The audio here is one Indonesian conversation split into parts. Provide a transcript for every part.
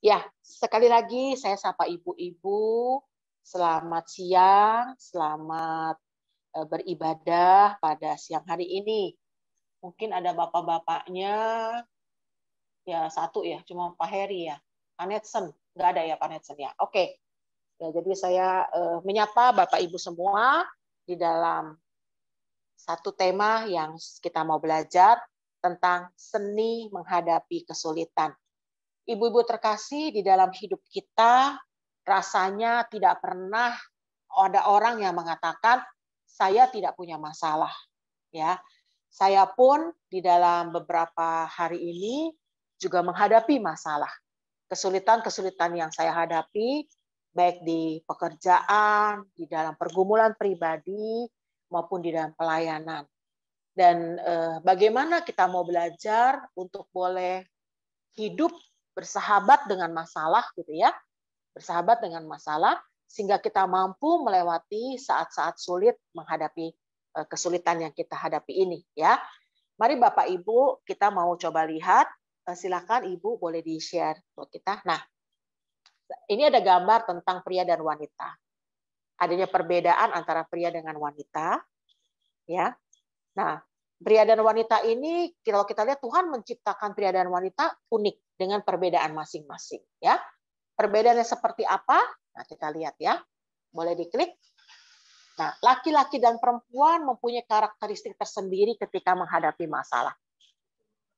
Ya, sekali lagi saya sapa ibu-ibu. Selamat siang, selamat beribadah pada siang hari ini. Mungkin ada bapak-bapaknya, ya satu ya, cuma Pak Heri ya. Pak Netsen, nggak ada ya Pak Netsen ya. Oke, ya, jadi saya menyapa Bapak Ibu semua di dalam satu tema yang kita mau belajar tentang seni menghadapi kesulitan. Ibu-ibu terkasih, di dalam hidup kita rasanya tidak pernah ada orang yang mengatakan saya tidak punya masalah, ya. Saya pun di dalam beberapa hari ini juga menghadapi masalah. Kesulitan-kesulitan yang saya hadapi baik di pekerjaan, di dalam pergumulan pribadi maupun di dalam pelayanan. Dan bagaimana kita mau belajar untuk boleh hidup bersahabat dengan masalah gitu ya, bersahabat dengan masalah sehingga kita mampu melewati saat-saat sulit menghadapi kesulitan yang kita hadapi ini ya. Mari Bapak Ibu kita mau coba lihat, silakan Ibu boleh di-share buat kita. Nah, ini ada gambar tentang pria dan wanita. Adanya perbedaan antara pria dengan wanita ya. Nah, pria dan wanita ini kalau kita lihat Tuhan menciptakan pria dan wanita unik dengan perbedaan masing-masing ya. Perbedaannya seperti apa? Nah, kita lihat ya. Boleh diklik. Nah, laki-laki dan perempuan mempunyai karakteristik tersendiri ketika menghadapi masalah.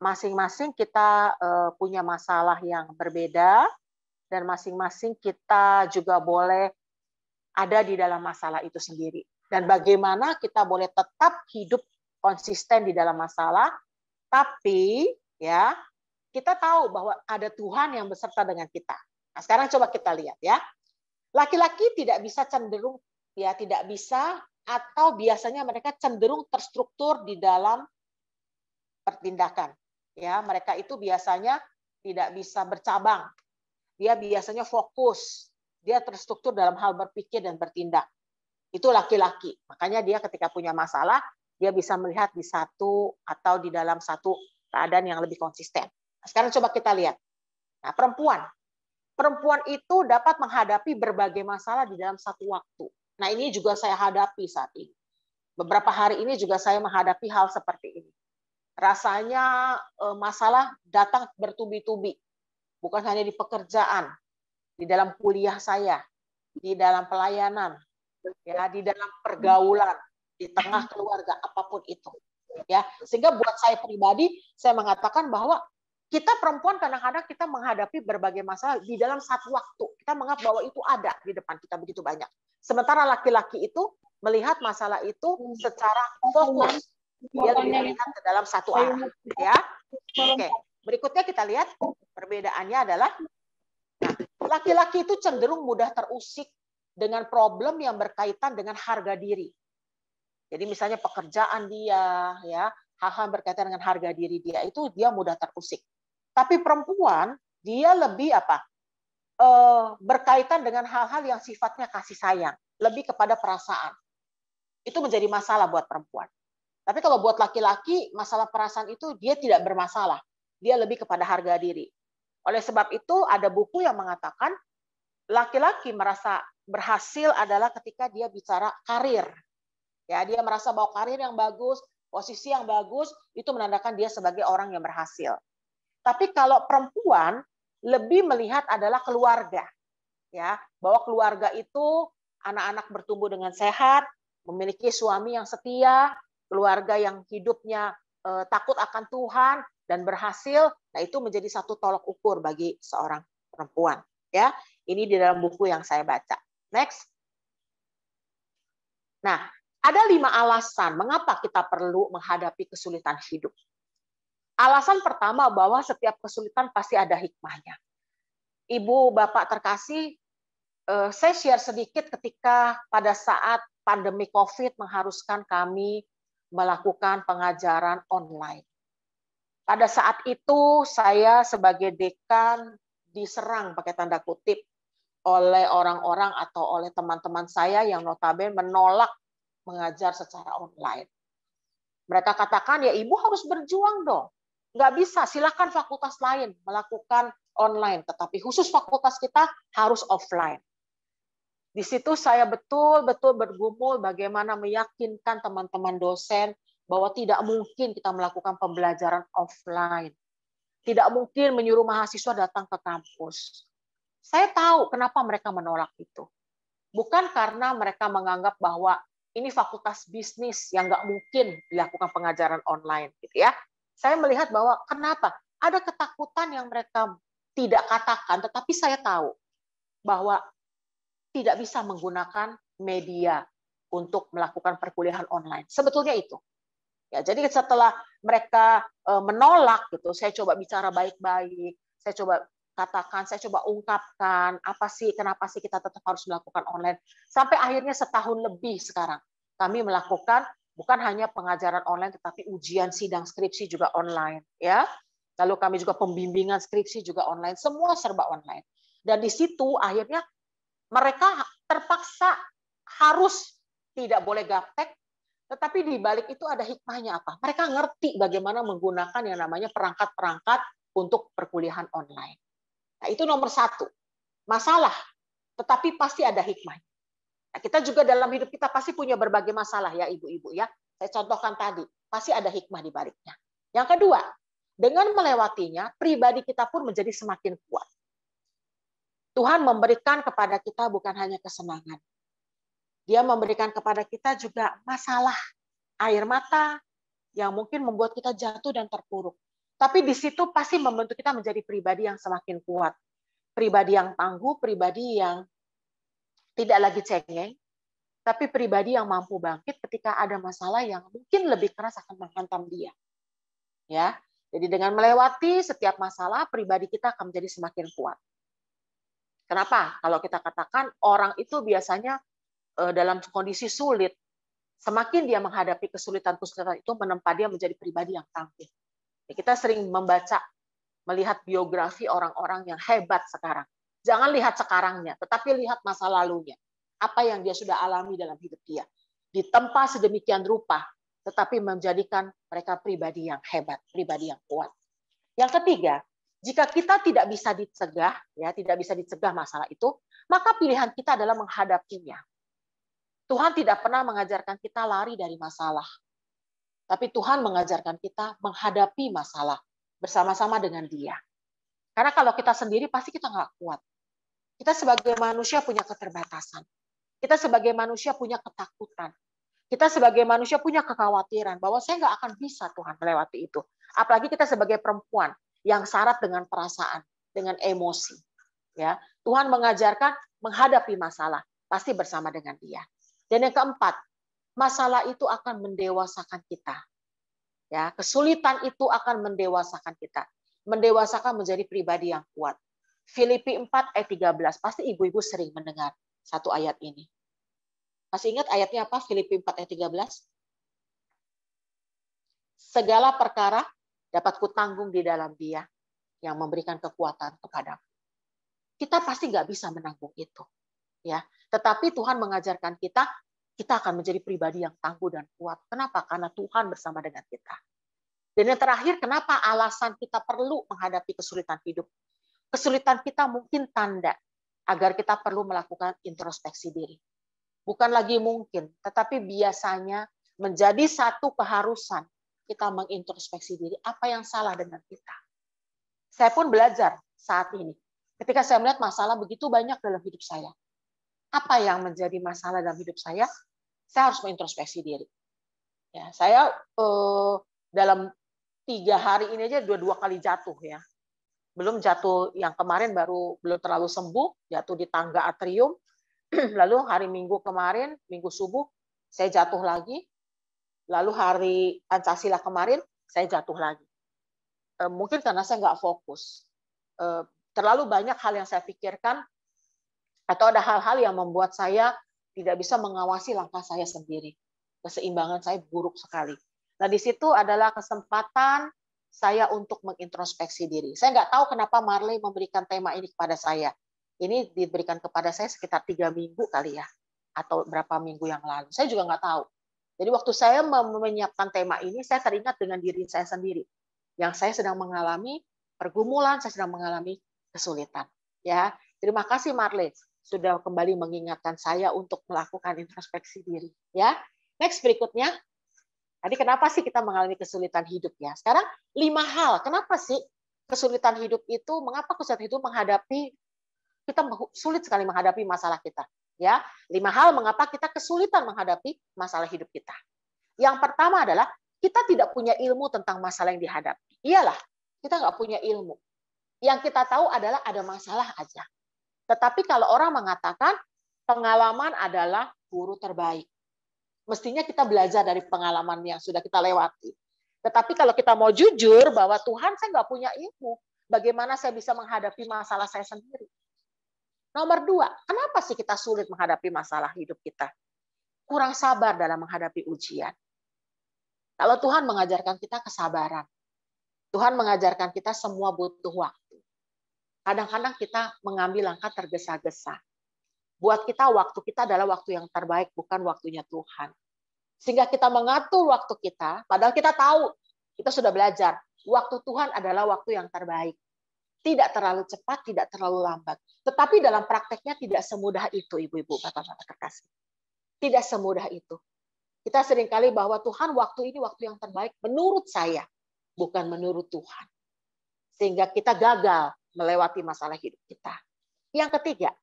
Masing-masing kita punya masalah yang berbeda dan masing-masing kita juga boleh ada di dalam masalah itu sendiri. Dan bagaimana kita boleh tetap hidup konsisten di dalam masalah, tapi ya kita tahu bahwa ada Tuhan yang beserta dengan kita. Nah, sekarang coba kita lihat ya. Laki-laki tidak bisa cenderung ya tidak bisa atau biasanya mereka cenderung terstruktur di dalam pertindakan. Ya, mereka itu biasanya tidak bisa bercabang. Dia biasanya fokus. Dia terstruktur dalam hal berpikir dan bertindak. Itu laki-laki. Makanya dia ketika punya masalah, dia bisa melihat di satu atau di dalam satu keadaan yang lebih konsisten. Nah, sekarang coba kita lihat. Nah, perempuan. Perempuan itu dapat menghadapi berbagai masalah di dalam satu waktu. Nah, ini juga saya hadapi saat ini. Beberapa hari ini juga saya menghadapi hal seperti ini. Rasanya masalah datang bertubi-tubi. Bukan hanya di pekerjaan, di dalam kuliah saya, di dalam pelayanan, ya, di dalam pergaulan, di tengah keluarga, apapun itu. Ya, sehingga buat saya pribadi, saya mengatakan bahwa kita perempuan kadang-kadang kita menghadapi berbagai masalah di dalam satu waktu. Kita menganggap bahwa itu ada di depan kita begitu banyak. Sementara laki-laki itu melihat masalah itu secara fokus. Dia lebih melihat ke dalam satu arah. Ya, oke. Berikutnya kita lihat perbedaannya adalah laki-laki itu cenderung mudah terusik dengan problem yang berkaitan dengan harga diri. Jadi misalnya pekerjaan dia, ya, hal-hal berkaitan dengan harga diri dia itu dia mudah terusik. Tapi perempuan dia lebih berkaitan dengan hal-hal yang sifatnya kasih sayang, lebih kepada perasaan. Itu menjadi masalah buat perempuan. Tapi kalau buat laki-laki masalah perasaan itu dia tidak bermasalah. Dia lebih kepada harga diri. Oleh sebab itu ada buku yang mengatakan laki-laki merasa berhasil adalah ketika dia bicara karir. Ya, dia merasa bahwa karir yang bagus, posisi yang bagus itu menandakan dia sebagai orang yang berhasil. Tapi kalau perempuan lebih melihat adalah keluarga. Ya, bahwa keluarga itu anak-anak bertumbuh dengan sehat, memiliki suami yang setia, keluarga yang hidupnya takut akan Tuhan dan berhasil. Nah, itu menjadi satu tolok ukur bagi seorang perempuan. Ya, ini di dalam buku yang saya baca. Next. Nah, ada 5 alasan mengapa kita perlu menghadapi kesulitan hidup. Alasan pertama bahwa setiap kesulitan pasti ada hikmahnya. Ibu, Bapak terkasih, saya share sedikit ketika pada saat pandemi COVID mengharuskan kami melakukan pengajaran online. Pada saat itu saya sebagai dekan diserang pakai tanda kutip oleh orang-orang atau oleh teman-teman saya yang notabene menolak mengajar secara online. Mereka katakan, ya ibu harus berjuang dong. Nggak bisa, silakan fakultas lain melakukan online, tetapi khusus fakultas kita harus offline. Di situ saya betul-betul bergumul bagaimana meyakinkan teman-teman dosen bahwa tidak mungkin kita melakukan pembelajaran offline. Tidak mungkin menyuruh mahasiswa datang ke kampus. Saya tahu kenapa mereka menolak itu. Bukan karena mereka menganggap bahwa ini fakultas bisnis yang nggak mungkin dilakukan pengajaran online, gitu ya. Saya melihat bahwa kenapa ada ketakutan yang mereka tidak katakan, tetapi saya tahu bahwa tidak bisa menggunakan media untuk melakukan perkuliahan online. Sebetulnya itu. Ya, jadi setelah mereka menolak gitu, saya coba bicara baik-baik, saya coba katakan, saya coba ungkapkan apa sih, kenapa sih kita tetap harus melakukan online. Sampai akhirnya setahun lebih sekarang kami melakukan bukan hanya pengajaran online, tetapi ujian sidang skripsi juga online, ya. Lalu kami juga pembimbingan skripsi juga online, semua serba online. Dan di situ akhirnya mereka terpaksa harus tidak boleh gaptek, tetapi di balik itu ada hikmahnya apa? Mereka ngerti bagaimana menggunakan yang namanya perangkat-perangkat untuk perkuliahan online. Nah, itu nomor satu. Masalah, tetapi pasti ada hikmah. Nah, kita juga dalam hidup kita pasti punya berbagai masalah ya ibu-ibu ya. Saya contohkan tadi, pasti ada hikmah di baliknya. Yang kedua, dengan melewatinya, pribadi kita pun menjadi semakin kuat. Tuhan memberikan kepada kita bukan hanya kesenangan. Dia memberikan kepada kita juga masalah, air mata, yang mungkin membuat kita jatuh dan terpuruk. Tapi di situ pasti membentuk kita menjadi pribadi yang semakin kuat. Pribadi yang tangguh, pribadi yang tidak lagi cengeng, tapi pribadi yang mampu bangkit ketika ada masalah yang mungkin lebih keras akan menghantam dia. Ya, jadi dengan melewati setiap masalah, pribadi kita akan menjadi semakin kuat. Kenapa? Kalau kita katakan orang itu biasanya dalam kondisi sulit, semakin dia menghadapi kesulitan-kesulitan itu menempa dia menjadi pribadi yang tangguh. Kita sering membaca, melihat biografi orang-orang yang hebat sekarang. Jangan lihat sekarangnya, tetapi lihat masa lalunya. Apa yang dia sudah alami dalam hidup dia. Ditempa sedemikian rupa, tetapi menjadikan mereka pribadi yang hebat, pribadi yang kuat. Yang ketiga, jika kita tidak bisa dicegah, ya tidak bisa dicegah masalah itu, maka pilihan kita adalah menghadapinya. Tuhan tidak pernah mengajarkan kita lari dari masalah, tapi Tuhan mengajarkan kita menghadapi masalah bersama-sama dengan Dia. Karena kalau kita sendiri pasti kita nggak kuat. Kita sebagai manusia punya keterbatasan. Kita sebagai manusia punya ketakutan. Kita sebagai manusia punya kekhawatiran bahwa saya nggak akan bisa Tuhan melewati itu. Apalagi kita sebagai perempuan yang syarat dengan perasaan, dengan emosi. Ya, Tuhan mengajarkan menghadapi masalah pasti bersama dengan Dia. Dan yang keempat, masalah itu akan mendewasakan kita. Ya, kesulitan itu akan mendewasakan kita. Mendewasakan menjadi pribadi yang kuat. Filipi 4 ayat 13, pasti ibu-ibu sering mendengar satu ayat ini. Masih ingat ayatnya apa? Filipi 4 ayat 13. Segala perkara dapat kutanggung di dalam Dia yang memberikan kekuatan kepadaku. Kita pasti nggak bisa menanggung itu. Ya, tetapi Tuhan mengajarkan kita akan menjadi pribadi yang tangguh dan kuat. Kenapa? Karena Tuhan bersama dengan kita. Dan yang terakhir, kenapa alasan kita perlu menghadapi kesulitan hidup? Kesulitan kita mungkin tanda agar kita perlu melakukan introspeksi diri. Bukan lagi mungkin, tetapi biasanya menjadi satu keharusan kita mengintrospeksi diri. Apa yang salah dengan kita? Saya pun belajar saat ini. Ketika saya melihat masalah begitu banyak dalam hidup saya. Apa yang menjadi masalah dalam hidup saya harus mengintrospeksi diri. Ya, saya dalam 3 hari ini aja dua kali jatuh ya. Belum jatuh yang kemarin belum terlalu sembuh, jatuh di tangga atrium. Lalu hari Minggu kemarin, Minggu subuh, saya jatuh lagi. Lalu hari Pancasila kemarin, saya jatuh lagi. Mungkin karena saya nggak fokus. Terlalu banyak hal yang saya pikirkan, atau ada hal-hal yang membuat saya tidak bisa mengawasi langkah saya sendiri. Keseimbangan saya buruk sekali. Nah, di situ adalah kesempatan saya untuk mengintrospeksi diri. Saya nggak tahu kenapa Marley memberikan tema ini kepada saya. Ini diberikan kepada saya sekitar 3 minggu kali ya, atau berapa minggu yang lalu. Saya juga nggak tahu. Jadi waktu saya menyiapkan tema ini, saya teringat dengan diri saya sendiri. Yang saya sedang mengalami pergumulan, saya sedang mengalami kesulitan. Ya, terima kasih Marle sudah kembali mengingatkan saya untuk melakukan introspeksi diri. Ya, next berikutnya. Tadi kenapa sih kita mengalami kesulitan hidup ya? Sekarang 5 hal. Kenapa sih kesulitan hidup itu? Mengapa kesulitan hidup menghadapi kita sulit sekali menghadapi masalah kita? Ya, 5 hal mengapa kita kesulitan menghadapi masalah hidup kita. Yang pertama adalah kita tidak punya ilmu tentang masalah yang dihadapi. Iyalah, kita nggak punya ilmu. Yang kita tahu adalah ada masalah aja. Tetapi kalau orang mengatakan pengalaman adalah guru terbaik. Mestinya kita belajar dari pengalaman yang sudah kita lewati. Tetapi kalau kita mau jujur bahwa Tuhan, saya nggak punya ilmu. Bagaimana saya bisa menghadapi masalah saya sendiri? Nomor 2, kenapa sih kita sulit menghadapi masalah hidup kita? Kurang sabar dalam menghadapi ujian. Kalau Tuhan mengajarkan kita kesabaran, Tuhan mengajarkan kita semua butuh waktu. Kadang-kadang kita mengambil langkah tergesa-gesa. Buat kita, waktu kita adalah waktu yang terbaik, bukan waktunya Tuhan. Sehingga kita mengatur waktu kita, padahal kita tahu, kita sudah belajar, waktu Tuhan adalah waktu yang terbaik. Tidak terlalu cepat, tidak terlalu lambat. Tetapi dalam prakteknya tidak semudah itu, ibu-ibu, bapak-bapak terkasih. Tidak semudah itu. Kita seringkali bahwa Tuhan, waktu ini waktu yang terbaik menurut saya, bukan menurut Tuhan. Sehingga kita gagal melewati masalah hidup kita. Yang ketiga,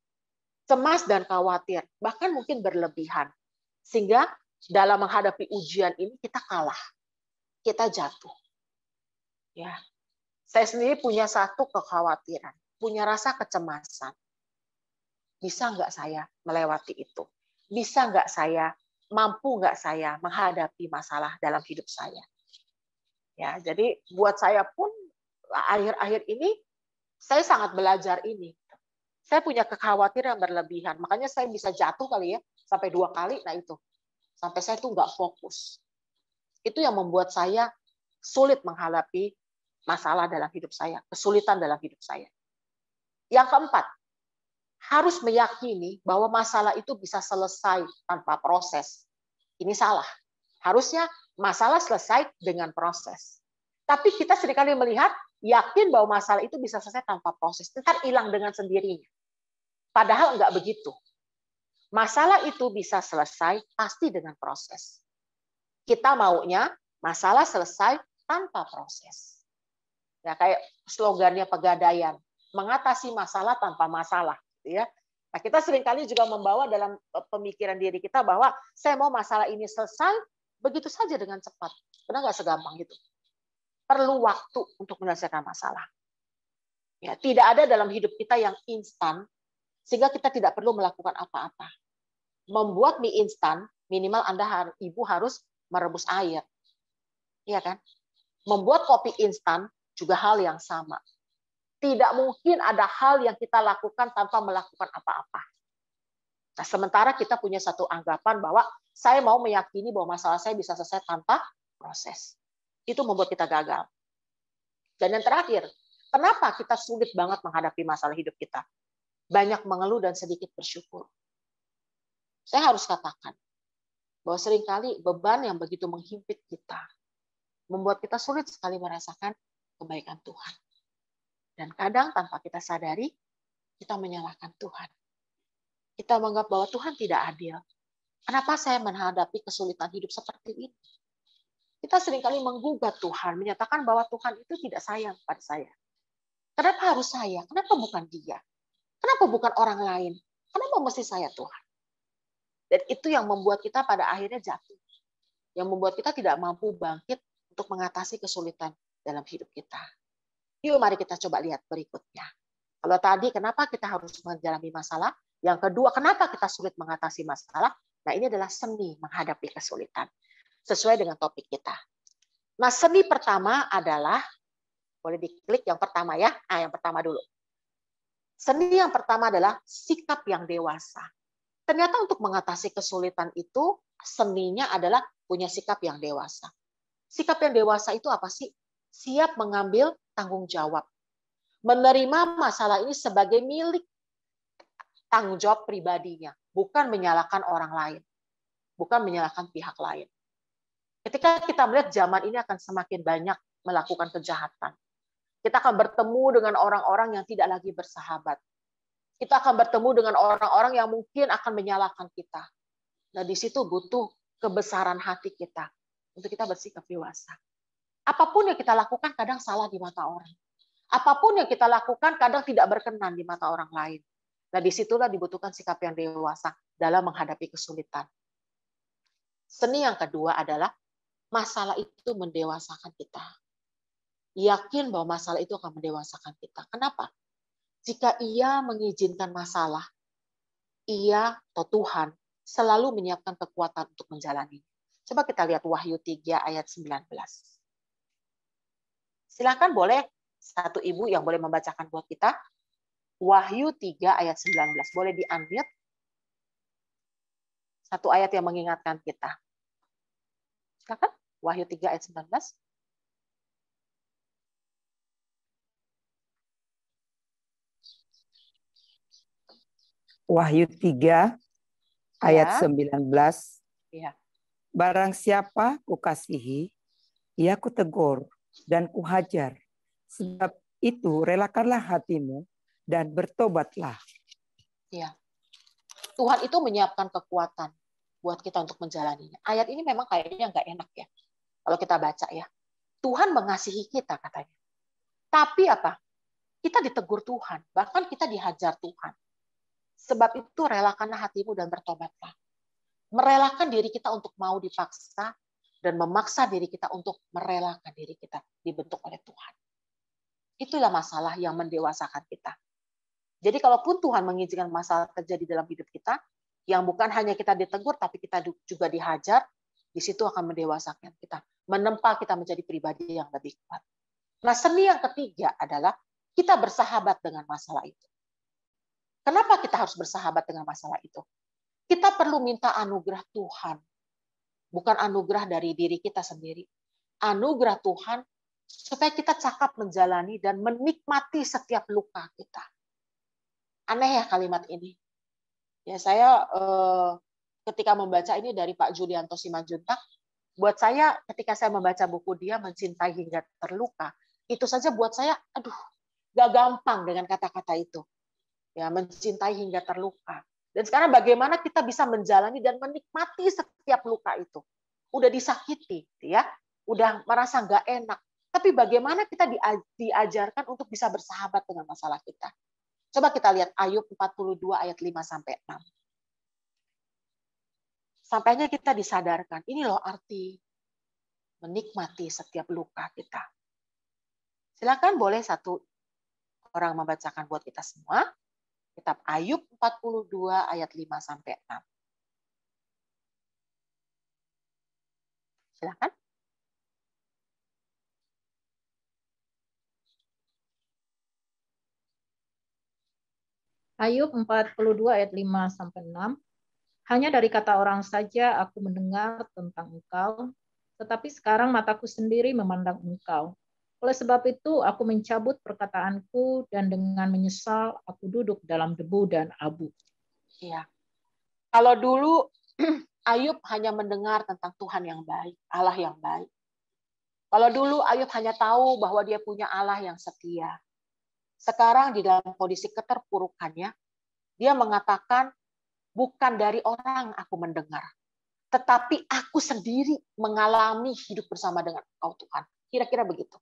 cemas dan khawatir, bahkan mungkin berlebihan. Sehingga dalam menghadapi ujian ini kita kalah. Kita jatuh. Ya. Saya sendiri punya satu kekhawatiran, punya rasa kecemasan. Bisa nggak saya melewati itu? Bisa nggak saya, mampu nggak saya menghadapi masalah dalam hidup saya? Ya, jadi buat saya pun akhir-akhir ini saya sangat belajar ini. Saya punya kekhawatiran berlebihan, makanya saya bisa jatuh kali ya, sampai 2 kali, nah itu. Sampai saya tuh nggak fokus. Itu yang membuat saya sulit menghadapi masalah dalam hidup saya, kesulitan dalam hidup saya. Yang keempat, harus meyakini bahwa masalah itu bisa selesai tanpa proses. Ini salah. Harusnya masalah selesai dengan proses. Tapi kita seringkali melihat, yakin bahwa masalah itu bisa selesai tanpa proses. Ntar hilang dengan sendirinya. Padahal enggak begitu. Masalah itu bisa selesai pasti dengan proses. Kita maunya masalah selesai tanpa proses. Ya, kayak slogannya Pegadaian, mengatasi masalah tanpa masalah. Ya. Nah, kita seringkali juga membawa dalam pemikiran diri kita bahwa saya mau masalah ini selesai begitu saja dengan cepat. Benar nggak segampang itu? Perlu waktu untuk menyelesaikan masalah. Ya, tidak ada dalam hidup kita yang instan, sehingga kita tidak perlu melakukan apa-apa. Membuat mie instan, minimal Ibu harus merebus air. Iya kan? Membuat kopi instan juga hal yang sama. Tidak mungkin ada hal yang kita lakukan tanpa melakukan apa-apa. Nah, sementara kita punya satu anggapan bahwa saya mau meyakini bahwa masalah saya bisa selesai tanpa proses. Itu membuat kita gagal. Dan yang terakhir, kenapa kita sulit banget menghadapi masalah hidup kita? Banyak mengeluh dan sedikit bersyukur. Saya harus katakan bahwa seringkali beban yang begitu menghimpit kita membuat kita sulit sekali merasakan kebaikan Tuhan. Dan kadang tanpa kita sadari, kita menyalahkan Tuhan. Kita menganggap bahwa Tuhan tidak adil. Kenapa saya menghadapi kesulitan hidup seperti ini? Kita seringkali menggugat Tuhan, menyatakan bahwa Tuhan itu tidak sayang pada saya. Kenapa harus saya? Kenapa bukan dia? Kenapa bukan orang lain? Kenapa mesti saya Tuhan? Dan itu yang membuat kita pada akhirnya jatuh. Yang membuat kita tidak mampu bangkit untuk mengatasi kesulitan dalam hidup kita. Yuk mari kita coba lihat berikutnya. Kalau tadi kenapa kita harus menjalani masalah? Yang kedua, kenapa kita sulit mengatasi masalah? Nah, ini adalah seni menghadapi kesulitan. Sesuai dengan topik kita. Nah, seni pertama adalah, boleh diklik yang pertama ya. Yang pertama dulu. Seni yang pertama adalah sikap yang dewasa. Ternyata untuk mengatasi kesulitan itu, seninya adalah punya sikap yang dewasa. Sikap yang dewasa itu apa sih? Siap mengambil tanggung jawab. Menerima masalah ini sebagai milik tanggung jawab pribadinya. Bukan menyalahkan orang lain. Bukan menyalahkan pihak lain. Ketika kita melihat zaman ini akan semakin banyak melakukan kejahatan. Kita akan bertemu dengan orang-orang yang tidak lagi bersahabat. Kita akan bertemu dengan orang-orang yang mungkin akan menyalahkan kita. Nah, di situ butuh kebesaran hati kita untuk kita bersikap dewasa. Apapun yang kita lakukan kadang salah di mata orang. Apapun yang kita lakukan kadang tidak berkenan di mata orang lain. Nah, disitulah dibutuhkan sikap yang dewasa dalam menghadapi kesulitan. Seni yang kedua adalah masalah itu mendewasakan kita. Yakin bahwa masalah itu akan mendewasakan kita. Kenapa? Jika ia mengizinkan masalah, ia atau Tuhan selalu menyiapkan kekuatan untuk menjalani. Coba kita lihat Wahyu 3 ayat 19. Silakan boleh satu ibu yang boleh membacakan buat kita. Wahyu 3 ayat 19. Boleh di-unmute. Satu ayat yang mengingatkan kita. Silakan. Wahyu 3 ayat 19. Wahyu 3 ayat 19. Ya. Barang siapa kukasihi, ia kutegur dan kuhajar. Sebab itu relakanlah hatimu dan bertobatlah. Ya. Tuhan itu menyiapkan kekuatan buat kita untuk menjalaninya. Ayat ini memang kayaknya nggak enak ya. Kalau kita baca ya. Tuhan mengasihi kita katanya. Tapi apa? Kita ditegur Tuhan. Bahkan kita dihajar Tuhan. Sebab itu relakanlah hatimu dan bertobatlah. Merelakan diri kita untuk mau dipaksa dan memaksa diri kita untuk merelakan diri kita dibentuk oleh Tuhan. Itulah masalah yang mendewasakan kita. Jadi kalaupun Tuhan mengizinkan masalah terjadi dalam hidup kita, yang bukan hanya kita ditegur, tapi kita juga dihajar, di situ akan mendewasakan kita. Menempa kita menjadi pribadi yang lebih kuat. Nah, seni yang ketiga adalah kita bersahabat dengan masalah itu. Kenapa kita harus bersahabat dengan masalah itu? Kita perlu minta anugerah Tuhan. Bukan anugerah dari diri kita sendiri. Anugerah Tuhan supaya kita cakap menjalani dan menikmati setiap luka kita. Aneh ya kalimat ini. Ya, saya ketika membaca ini dari Pak Julianto Simanjuntak, buat saya ketika saya membaca buku dia Mencintai Hingga Terluka, itu saja buat saya, aduh, gak gampang dengan kata-kata itu. Ya, mencintai hingga terluka. Dan sekarang bagaimana kita bisa menjalani dan menikmati setiap luka itu. Udah disakiti, ya, udah merasa nggak enak. Tapi bagaimana kita diajarkan untuk bisa bersahabat dengan masalah kita. Coba kita lihat Ayub 42 ayat 5-6. Sampainya kita disadarkan, ini loh arti menikmati setiap luka kita. Silakan boleh satu orang membacakan buat kita semua. Kitab Ayub 42 ayat 5-6. Silakan. Ayub 42 ayat 5-6. Hanya dari kata orang saja aku mendengar tentang Engkau, tetapi sekarang mataku sendiri memandang Engkau. Oleh sebab itu aku mencabut perkataanku dan dengan menyesal aku duduk dalam debu dan abu. Iya. Kalau dulu Ayub hanya mendengar tentang Tuhan yang baik, Allah yang baik. Kalau dulu Ayub hanya tahu bahwa dia punya Allah yang setia. Sekarang di dalam kondisi keterpurukannya, dia mengatakan, bukan dari orang aku mendengar, tetapi aku sendiri mengalami hidup bersama dengan Engkau Tuhan. Kira-kira begitu.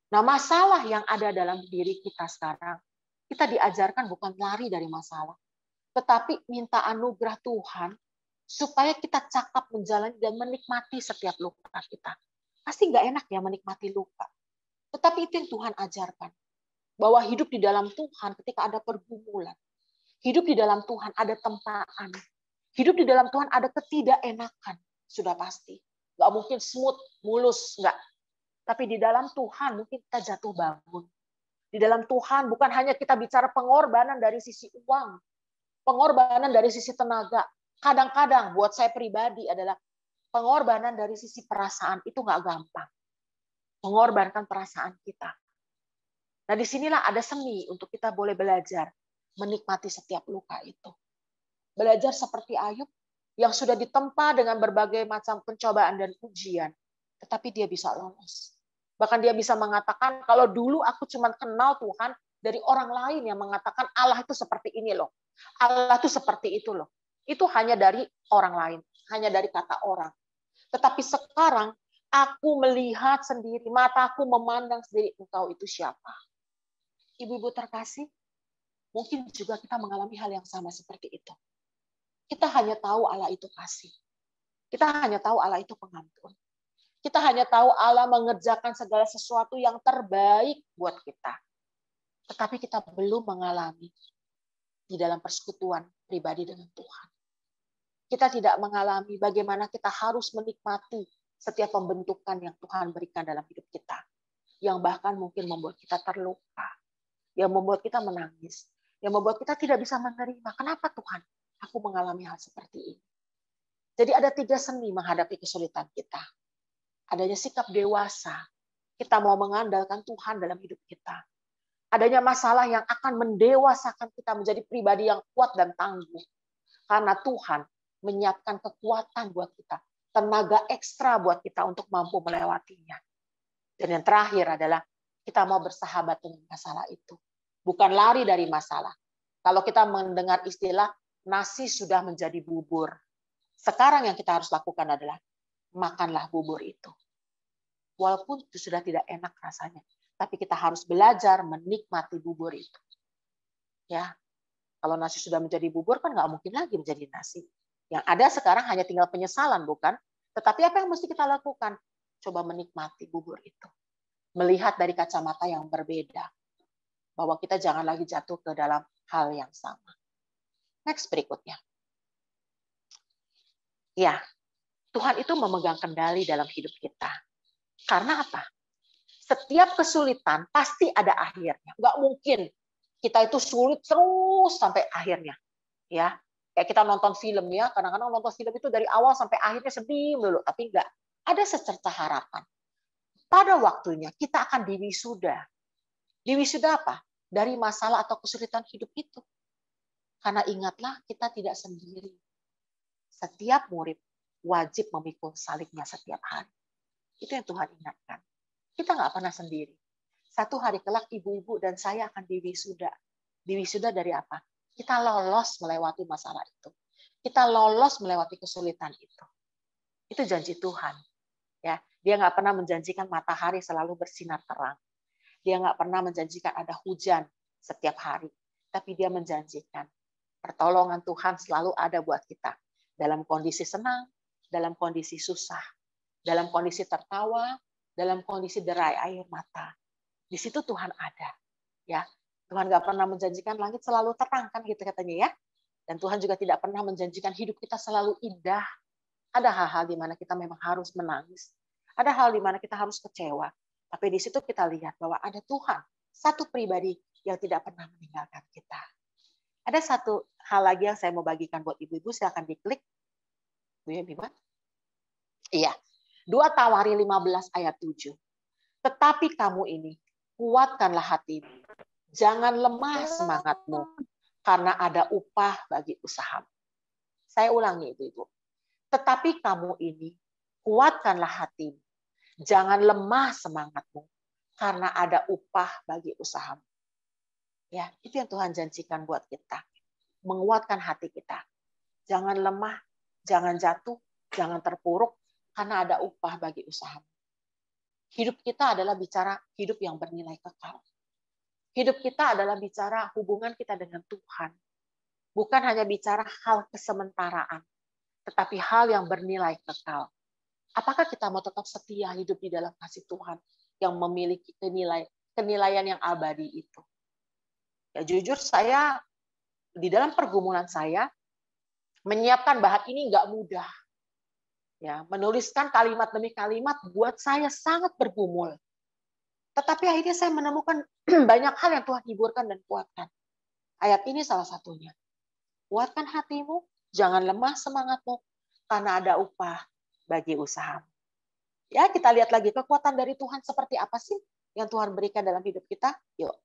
Nah, masalah yang ada dalam diri kita sekarang, kita diajarkan bukan lari dari masalah, tetapi minta anugerah Tuhan supaya kita cakap menjalani dan menikmati setiap luka kita. Pasti nggak enak ya menikmati luka. Tetapi itu yang Tuhan ajarkan. Bahwa hidup di dalam Tuhan ketika ada pergumulan. Hidup di dalam Tuhan ada tempaan. Hidup di dalam Tuhan ada ketidakenakan. Sudah pasti. Nggak mungkin smooth, mulus. Nggak. Tapi di dalam Tuhan mungkin kita jatuh bangun. Di dalam Tuhan bukan hanya kita bicara pengorbanan dari sisi uang. Pengorbanan dari sisi tenaga. Kadang-kadang buat saya pribadi adalah pengorbanan dari sisi perasaan itu nggak gampang. Mengorbankan perasaan kita. Nah, disinilah ada seni untuk kita boleh belajar menikmati setiap luka itu. Belajar seperti Ayub yang sudah ditempa dengan berbagai macam pencobaan dan ujian, tetapi dia bisa lolos. Bahkan dia bisa mengatakan, kalau dulu aku cuma kenal Tuhan dari orang lain yang mengatakan Allah itu seperti ini loh. Allah itu seperti itu loh. Itu hanya dari orang lain, hanya dari kata orang. Tetapi sekarang aku melihat sendiri, mataku memandang sendiri, engkau itu siapa. Ibu-ibu terkasih, mungkin juga kita mengalami hal yang sama seperti itu. Kita hanya tahu Allah itu kasih. Kita hanya tahu Allah itu pengampun. Kita hanya tahu Allah mengerjakan segala sesuatu yang terbaik buat kita. Tetapi kita belum mengalami di dalam persekutuan pribadi dengan Tuhan. Kita tidak mengalami bagaimana kita harus menikmati setiap pembentukan yang Tuhan berikan dalam hidup kita. Yang bahkan mungkin membuat kita terluka. Yang membuat kita menangis. Yang membuat kita tidak bisa menerima. Kenapa Tuhan? Aku mengalami hal seperti ini. Jadi ada 3 seni menghadapi kesulitan kita. Adanya sikap dewasa. Kita mau mengandalkan Tuhan dalam hidup kita. Adanya masalah yang akan mendewasakan kita menjadi pribadi yang kuat dan tangguh. Karena Tuhan menyiapkan kekuatan buat kita. Tenaga ekstra buat kita untuk mampu melewatinya. Dan yang terakhir adalah kita mau bersahabat dengan masalah itu. Bukan lari dari masalah. Kalau kita mendengar istilah nasi sudah menjadi bubur. Sekarang yang kita harus lakukan adalah makanlah bubur itu. Walaupun itu sudah tidak enak rasanya, tapi kita harus belajar menikmati bubur itu. Ya, kalau nasi sudah menjadi bubur kan nggak mungkin lagi menjadi nasi. Yang ada sekarang hanya tinggal penyesalan, bukan? Tetapi apa yang mesti kita lakukan? Coba menikmati bubur itu. Melihat dari kacamata yang berbeda. Bahwa kita jangan lagi jatuh ke dalam hal yang sama. Next berikutnya. Ya, Tuhan itu memegang kendali dalam hidup kita. Karena apa? Setiap kesulitan pasti ada akhirnya. Nggak mungkin kita itu sulit terus sampai akhirnya. Ya, kayak kita nonton film ya, kadang-kadang nonton film itu dari awal sampai akhirnya sedih dulu, tapi enggak. Ada secerca harapan. Pada waktunya kita akan diwisuda. Diwisuda apa? Dari masalah atau kesulitan hidup itu. Karena ingatlah kita tidak sendiri. Setiap murid wajib memikul salibnya setiap hari. Itu yang Tuhan ingatkan. Kita nggak pernah sendiri. Satu hari kelak ibu-ibu dan saya akan diwisuda. Diwisuda dari apa? Kita lolos melewati masalah itu. Kita lolos melewati kesulitan itu. Itu janji Tuhan. Ya, dia nggak pernah menjanjikan matahari selalu bersinar terang. Dia nggak pernah menjanjikan ada hujan setiap hari. Tapi dia menjanjikan pertolongan Tuhan selalu ada buat kita. Dalam kondisi senang, dalam kondisi susah, dalam kondisi tertawa, dalam kondisi derai air mata. Di situ Tuhan ada. Ya, Tuhan nggak pernah menjanjikan langit selalu terang, kan gitu katanya ya. Dan Tuhan juga tidak pernah menjanjikan hidup kita selalu indah. Ada hal-hal di mana kita memang harus menangis. Ada hal di mana kita harus kecewa. Tapi di situ kita lihat bahwa ada Tuhan, satu pribadi yang tidak pernah meninggalkan kita. Ada satu hal lagi yang saya mau bagikan buat ibu-ibu, silakan diklik. Bu ya, Bima? Iya. 2 Tawari 15 ayat 7. Tetapi kamu ini, kuatkanlah hatimu. Jangan lemah semangatmu, karena ada upah bagi usahamu. Saya ulangi, ibu-ibu. Tetapi kamu ini, kuatkanlah hatimu. Jangan lemah semangatmu, karena ada upah bagi usahamu. Ya, itu yang Tuhan janjikan buat kita. Menguatkan hati kita. Jangan lemah, jangan jatuh, jangan terpuruk, karena ada upah bagi usahamu. Hidup kita adalah bicara hidup yang bernilai kekal. Hidup kita adalah bicara hubungan kita dengan Tuhan. Bukan hanya bicara hal kesementaraan, tetapi hal yang bernilai kekal. Apakah kita mau tetap setia hidup di dalam kasih Tuhan yang memiliki kenilaian yang abadi itu? Ya jujur saya di dalam pergumulan saya menyiapkan bahan ini nggak mudah. Ya, menuliskan kalimat demi kalimat buat saya sangat bergumul. Tetapi akhirnya saya menemukan banyak hal yang Tuhan hiburkan dan kuatkan. Ayat ini salah satunya. Kuatkan hatimu, jangan lemah semangatmu, karena ada upah bagi usahamu. Ya, kita lihat lagi kekuatan dari Tuhan seperti apa sih yang Tuhan berikan dalam hidup kita? Yuk.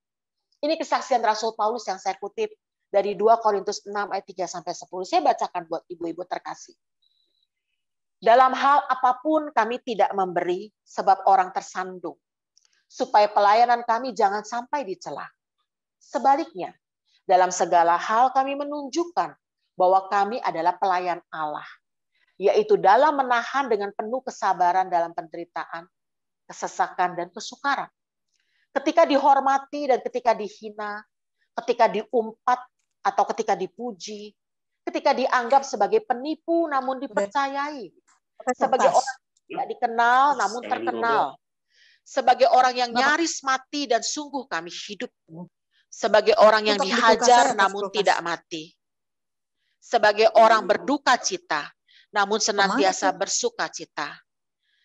Ini kesaksian Rasul Paulus yang saya kutip dari 2 Korintus 6 ayat 3-10. Saya bacakan buat ibu-ibu terkasih. Dalam hal apapun kami tidak memberi sebab orang tersandung, supaya pelayanan kami jangan sampai dicela. Sebaliknya, dalam segala hal kami menunjukkan bahwa kami adalah pelayan Allah, yaitu dalam menahan dengan penuh kesabaran dalam penderitaan, kesesakan, dan kesukaran. Ketika dihormati dan ketika dihina, ketika diumpat atau ketika dipuji, ketika dianggap sebagai penipu namun dipercayai, sebagai orang tidak dikenal namun terkenal, sebagai orang yang nyaris mati dan sungguh kami hidup, sebagai orang yang dihajar namun tidak mati, sebagai orang berduka cita namun senantiasa bersuka cita,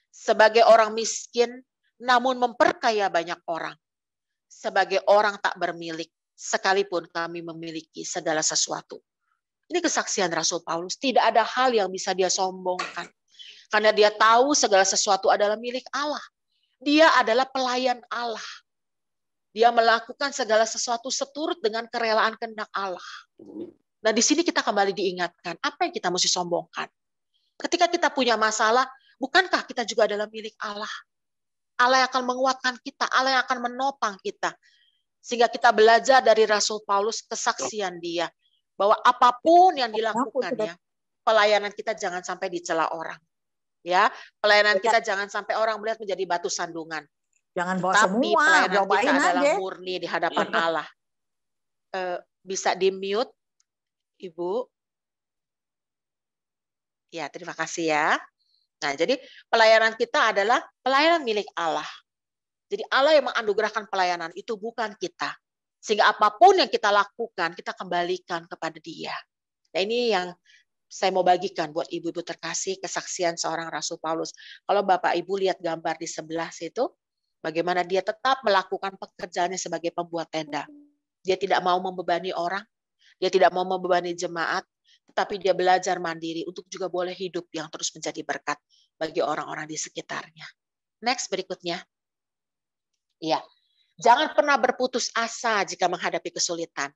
sebagai orang miskin namun memperkaya banyak orang, sebagai orang tak bermilik sekalipun kami memiliki segala sesuatu. Ini kesaksian Rasul Paulus. Tidak ada hal yang bisa dia sombongkan. Karena dia tahu segala sesuatu adalah milik Allah. Dia adalah pelayan Allah. Dia melakukan segala sesuatu seturut dengan kerelaan kehendak Allah. Nah, di sini kita kembali diingatkan, apa yang kita mesti sombongkan? Ketika kita punya masalah, bukankah kita juga adalah milik Allah? Allah yang akan menguatkan kita, Allah yang akan menopang kita. Sehingga kita belajar dari Rasul Paulus, kesaksian dia, bahwa apapun yang dilakukannya, pelayanan kita jangan sampai dicela orang. Ya, pelayanan kita jangan sampai orang melihat menjadi batu sandungan. Jangan bawa tapi semua, pelayanan kita aja. adalah murni di hadapan Allah. Bisa di-mute, Ibu? Ya, terima kasih ya. Nah, jadi pelayanan kita adalah pelayanan milik Allah. Jadi Allah yang menganugerahkan pelayanan itu bukan kita. Sehingga apapun yang kita lakukan, kita kembalikan kepada Dia. Nah, ini yang saya mau bagikan buat ibu-ibu terkasih, kesaksian seorang Rasul Paulus. Kalau Bapak Ibu lihat gambar di sebelah situ, bagaimana dia tetap melakukan pekerjaannya sebagai pembuat tenda. Dia tidak mau membebani orang, dia tidak mau membebani jemaat, tetapi dia belajar mandiri untuk juga boleh hidup yang terus menjadi berkat bagi orang-orang di sekitarnya. Next, berikutnya. Ya, jangan pernah berputus asa jika menghadapi kesulitan.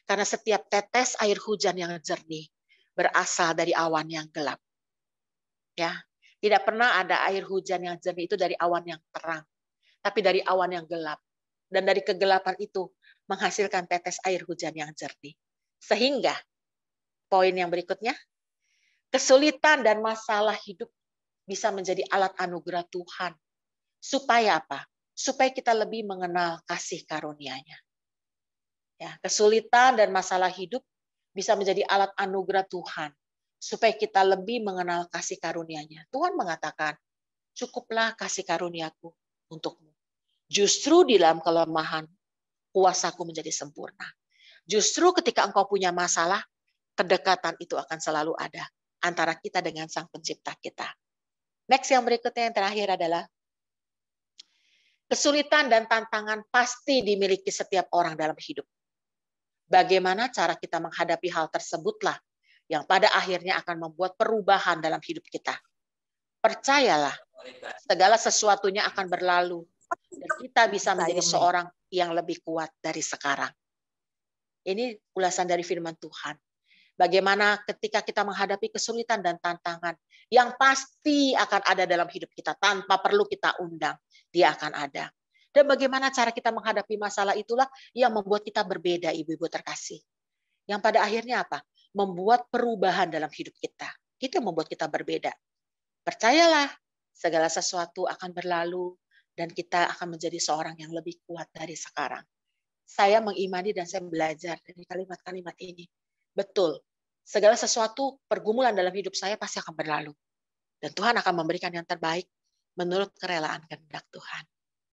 Karena setiap tetes air hujan yang jernih berasal dari awan yang gelap. Ya, tidak pernah ada air hujan yang jernih itu dari awan yang terang, tapi dari awan yang gelap. Dan dari kegelapan itu menghasilkan tetes air hujan yang jernih. Sehingga, poin yang berikutnya, kesulitan dan masalah hidup bisa menjadi alat anugerah Tuhan. Supaya apa? Supaya kita lebih mengenal kasih karunia-Nya. Ya, kesulitan dan masalah hidup bisa menjadi alat anugerah Tuhan. Supaya kita lebih mengenal kasih karunia-Nya. Tuhan mengatakan, cukuplah kasih karuniaku untukmu. Justru di dalam kelemahan, kuasaku menjadi sempurna. Justru ketika engkau punya masalah, kedekatan itu akan selalu ada antara kita dengan Sang Pencipta kita. Next, yang berikutnya yang terakhir adalah kesulitan dan tantangan pasti dimiliki setiap orang dalam hidup. Bagaimana cara kita menghadapi hal tersebutlah yang pada akhirnya akan membuat perubahan dalam hidup kita. Percayalah, segala sesuatunya akan berlalu dan kita bisa menjadi seorang yang lebih kuat dari sekarang. Ini ulasan dari firman Tuhan. Bagaimana ketika kita menghadapi kesulitan dan tantangan yang pasti akan ada dalam hidup kita tanpa perlu kita undang, dia akan ada. Dan bagaimana cara kita menghadapi masalah itulah yang membuat kita berbeda, ibu-ibu terkasih. Yang pada akhirnya apa? Membuat perubahan dalam hidup kita. Itu yang membuat kita berbeda. Percayalah, segala sesuatu akan berlalu dan kita akan menjadi seorang yang lebih kuat dari sekarang. Saya mengimani dan saya belajar dari kalimat-kalimat ini. Betul, segala sesuatu pergumulan dalam hidup saya pasti akan berlalu. Dan Tuhan akan memberikan yang terbaik menurut kerelaan kehendak Tuhan.